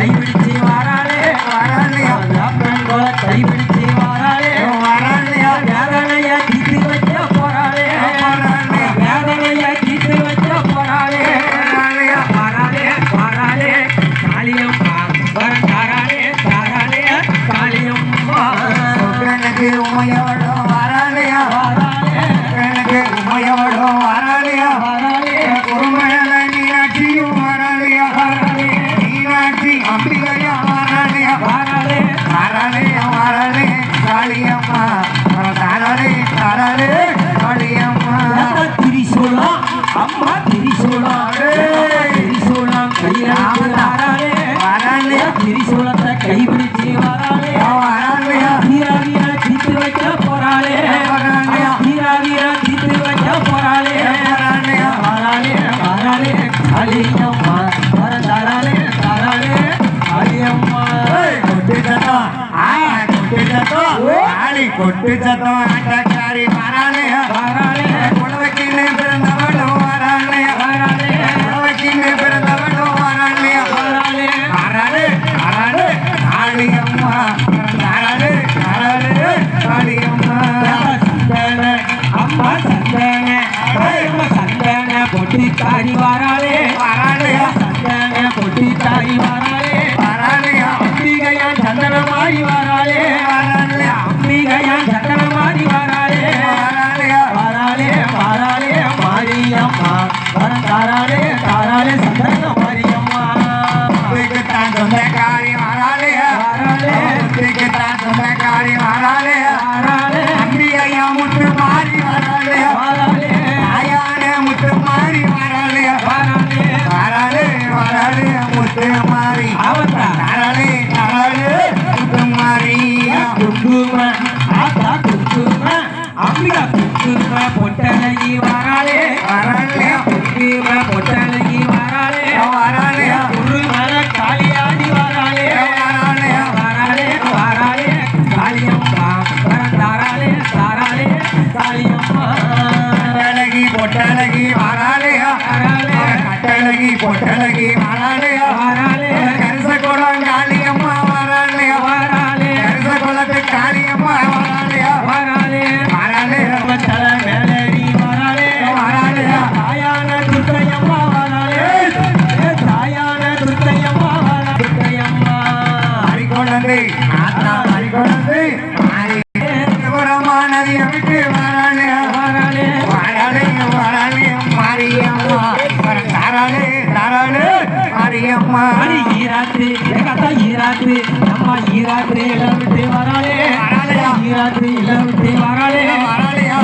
கைபிடிச்சு வாராளே கைபிடிச்சு வாராளே வேதனைய தீர்த்து வைக்க போறாளே வேதனைய தீர்த்து வைக்க போறாளே வாராளே வாராளே காளியம்மா தாராளே தாராளே காளியம்மா எனக்கு உமையோட வாராளையா எனக்கு உமையோட வாராளையா குருமழல நீராட்சியும் வாராளையா நீராட்சி அம்பிகையா வாராளையா வாராளே வாராளே காளியம்மா தாராளே தாராளே காளியம்மா திரிசூலம் அம்மா திரிசூலம் திரிசூலம் கையில வாராளே வாராளே திரிசூலத்தை கைபிடிச்சு வாராளே வாராளையா வீர தீர்த்து வைக்க போறாளே வீர தீர்த்து வைக்க போறாளே வாராளே வாராளே காளியம்மா தாராளே தாராளே காளியம்மா கொட்டு சத்தம் ஆட்டக்காரி வாராளே வாராளே குலவக்கின்னு பிறந்தவளும் வாராளே குலவக்கின்னு பிறந்தவளும் வாராளே வாராளே வாராளே வாராளே காளியம்மா தாராளே தாராளே காளியம்மா சந்தன அம்மா சந்தன சந்தன பொட்டிக்காரி வாராளே வாராளே சந்தன பொட்டிக்காரி வாராளே வாராளையா அம்பிகையா சந்தன மாறி வாராளே வாராளே அம்பிகையா சந்தன மாறி வாராளே வாராளையா வாராளே வாராளே மாரியம்மா தாராளே தாராளே சந்தன மாரியம்மா தான் சொந்தக்காரி வாராளையா தான் சொந்தக்காரி வாராளையா வாராளே அம்பிகையா முட்டு மாறி வாராளையா வாராளே ஆயான முட்டு மாறி வாராளையா வாராளே வாராளே வாராளே முட்டு மாறி அவத்தா தாராளே தாராளே முட்டு மாறி குங்கும ஆத்தா குங்கும அம்பிகா குங்கும பொட்டலகி வாராளே வாராளே குங்கும பொட்டலகி வாராளே வாராளையா குருமல காளியாடி வாராளே வாராளையா வாராளே வாராளே காளியம்மா தாராளே தாராளே காளியம்மா பொட்டழகி வாராளையா பொட்டழகி வாராளையா வாராளே கரிச குளம் காளியம்மா வாராளையா வாராளே கரிச குளத்து காளியம்மா வாராளையா வாராளே வாராளே தல மேலேறி வாராளே வாராளையா தாயான துர்க்கையம்மா வாராளே தாயான துர்க்கையம்மா வாரா துர்க்கையம்மா மறிக்கொண்டது ஆத்தா மறிக்கொண்டது நதியை விட்டு வாராளையா வாராளே வாராளே வாராளே மாரியம்மா தாராளே தாராளே மாரியம்மா அடி ஈராத்ரி கத்தா ஈராத்ரி அம்மா ஈராத்ரி எல்லாம் விட்டு வாராளே வாராளையா ஈராத்ரி எல்லாம் விட்டு வாராளே வாராளையா